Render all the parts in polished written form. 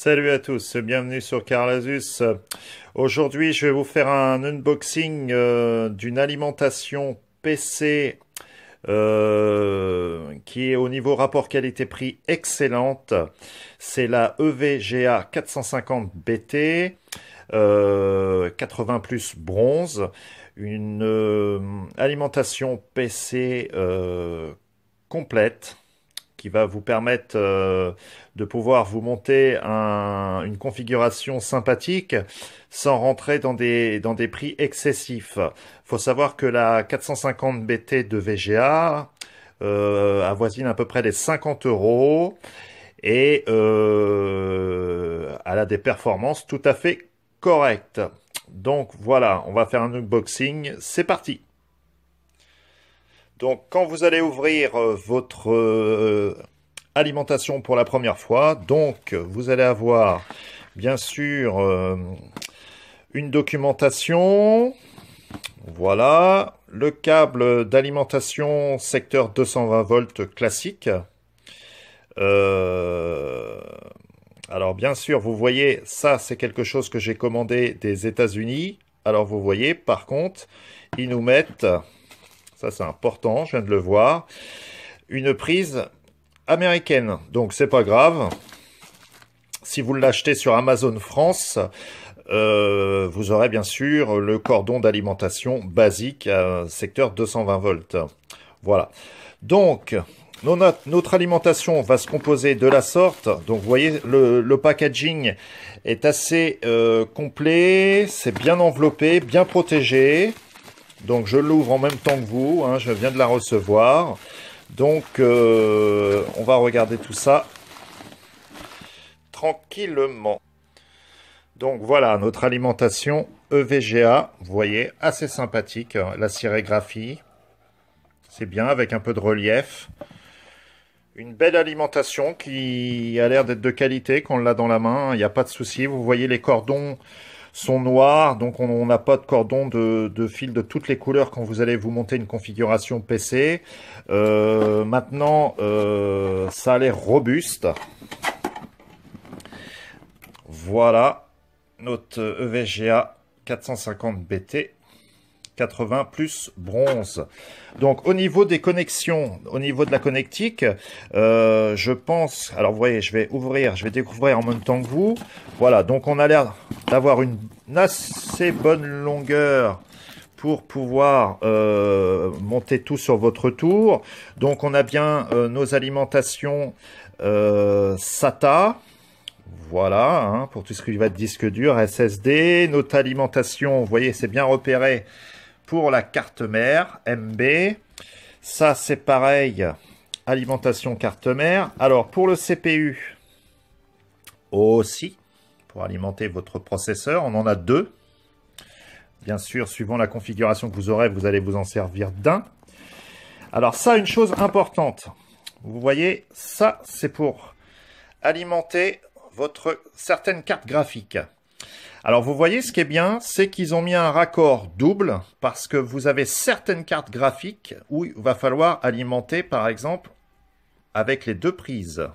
Salut à tous, bienvenue sur Carlasus. Aujourd'hui, je vais vous faire un unboxing d'une alimentation PC qui est au niveau rapport qualité-prix excellente. C'est la EVGA 450 BT 80 plus bronze, une alimentation PC complète qui va vous permettre de pouvoir vous monter une configuration sympathique sans rentrer dans des prix excessifs. Faut savoir que la 450 BT de VGA avoisine à peu près les 50 € et elle a des performances tout à fait correctes. Donc voilà, on va faire un unboxing, c'est parti. Donc, quand vous allez ouvrir votre alimentation pour la première fois, donc vous allez avoir bien sûr une documentation, voilà, le câble d'alimentation secteur 220 volts classique. Alors bien sûr, vous voyez, ça c'est quelque chose que j'ai commandé des États-Unis. Alors vous voyez, par contre, ils nous mettent... Ça, c'est important, je viens de le voir. Une prise américaine. Donc, c'est pas grave. Si vous l'achetez sur Amazon France, vous aurez bien sûr le cordon d'alimentation basique, secteur 220 volts. Voilà. Donc, notre alimentation va se composer de la sorte. Donc, vous voyez, le packaging est assez complet. C'est bien enveloppé, bien protégé. Donc je l'ouvre en même temps que vous, hein, je viens de la recevoir. Donc on va regarder tout ça tranquillement. Donc voilà notre alimentation EVGA, vous voyez, assez sympathique, la sérigraphie. C'est bien avec un peu de relief. Une belle alimentation qui a l'air d'être de qualité, qu'on l'a dans la main, il n'y a pas de souci. Vous voyez les cordons sont noirs, donc on n'a pas de cordon de fil de toutes les couleurs quand vous allez vous monter une configuration PC. Maintenant, ça a l'air robuste. Voilà, notre EVGA 450 BT 80 plus bronze. Donc au niveau des connexions, au niveau de la connectique, je pense, alors vous voyez, je vais découvrir en même temps que vous. Voilà, donc on a l'air d'avoir une assez bonne longueur pour pouvoir monter tout sur votre tour. Donc on a bien nos alimentations SATA. Voilà, hein, pour tout ce qui va être disque dur, SSD. Notre alimentation, vous voyez, c'est bien repéré pour la carte mère, MB. Ça, c'est pareil, alimentation carte mère. Alors, pour le CPU, aussi, pour alimenter votre processeur, on en a deux. Bien sûr, suivant la configuration que vous aurez, vous allez vous en servir d'un. Alors ça, une chose importante. Vous voyez, ça, c'est pour alimenter votre certaines cartes graphiques. Alors vous voyez, ce qui est bien, c'est qu'ils ont mis un raccord double parce que vous avez certaines cartes graphiques où il va falloir alimenter, par exemple, avec les deux prises.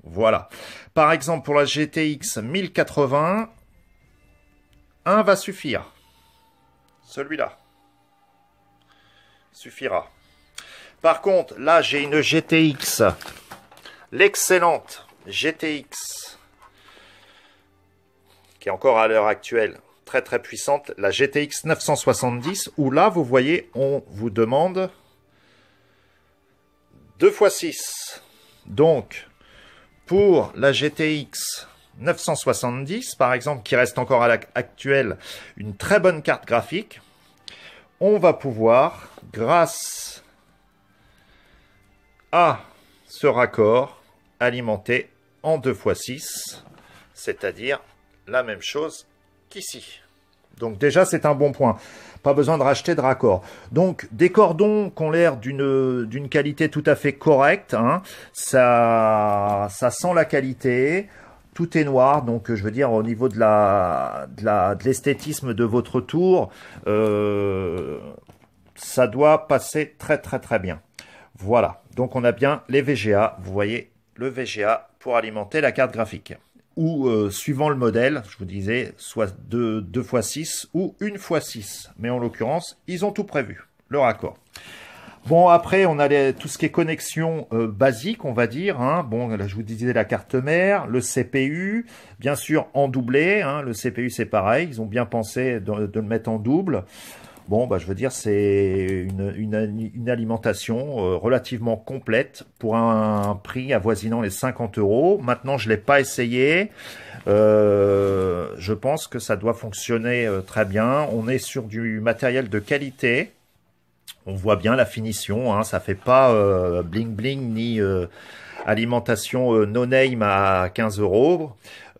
Voilà. Par exemple, pour la GTX 1080, un va suffire. Celui-là suffira. Par contre, là, j'ai une GTX, l'excellente GTX, qui est encore à l'heure actuelle très très puissante, la GTX 970, où là, vous voyez, on vous demande 2x6. Donc, pour la GTX 970, par exemple, qui reste encore à l'actuelle une très bonne carte graphique, on va pouvoir, grâce à ce raccord, alimenter en 2x6, c'est-à-dire la même chose qu'ici. Donc déjà, c'est un bon point. Pas besoin de racheter de raccord. Donc, des cordons qui ont l'air d'une qualité tout à fait correcte. Hein. Ça sent la qualité. Tout est noir. Donc, je veux dire, au niveau de l'esthétisme de votre tour, ça doit passer très, très, très bien. Voilà. Donc, on a bien les VGA. Vous voyez, le VGA pour alimenter la carte graphique. ou suivant le modèle, je vous disais, soit 2x6 ou 1x6. Mais en l'occurrence, ils ont tout prévu, le raccord. Bon, après, on a tout ce qui est connexion basique, on va dire. Hein. Bon, là, je vous disais la carte mère, le CPU, bien sûr en doublé. Hein. Le CPU, c'est pareil. Ils ont bien pensé de le mettre en double. Bon, bah, je veux dire, c'est une alimentation relativement complète pour un prix avoisinant les 50 €. Maintenant, je ne l'ai pas essayé. Je pense que ça doit fonctionner très bien. On est sur du matériel de qualité. On voit bien la finition, hein, ça fait pas bling bling ni alimentation no name à 15 €.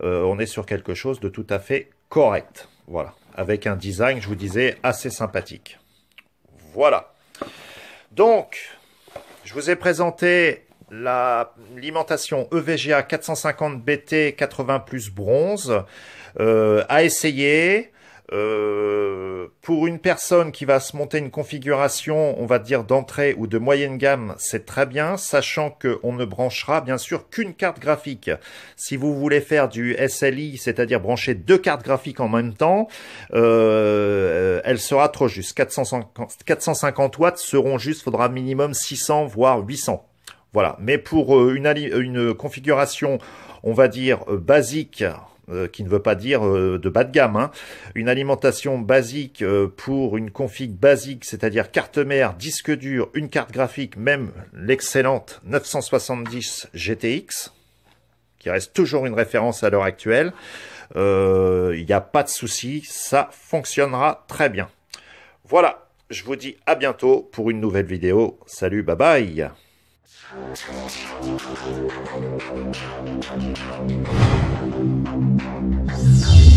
On est sur quelque chose de tout à fait correct. Voilà, avec un design, je vous disais, assez sympathique. Voilà. Donc, je vous ai présenté l'alimentation EVGA 450 BT 80 plus bronze à essayer. Pour une personne qui va se monter une configuration, on va dire d'entrée ou de moyenne gamme, c'est très bien, sachant qu'on ne branchera bien sûr qu'une carte graphique. Si vous voulez faire du SLI, c'est-à-dire brancher 2 cartes graphiques en même temps, elle sera trop juste. 450 watts seront juste, faudra minimum 600 voire 800. Voilà. Mais pour une configuration, on va dire basique, qui ne veut pas dire de bas de gamme, hein. Une alimentation basique pour une config basique, c'est-à-dire carte mère, disque dur, une carte graphique, même l'excellente 970 GTX, qui reste toujours une référence à l'heure actuelle, il n'y a pas de souci, ça fonctionnera très bien. Voilà, je vous dis à bientôt pour une nouvelle vidéo. Salut, bye bye. Thank you.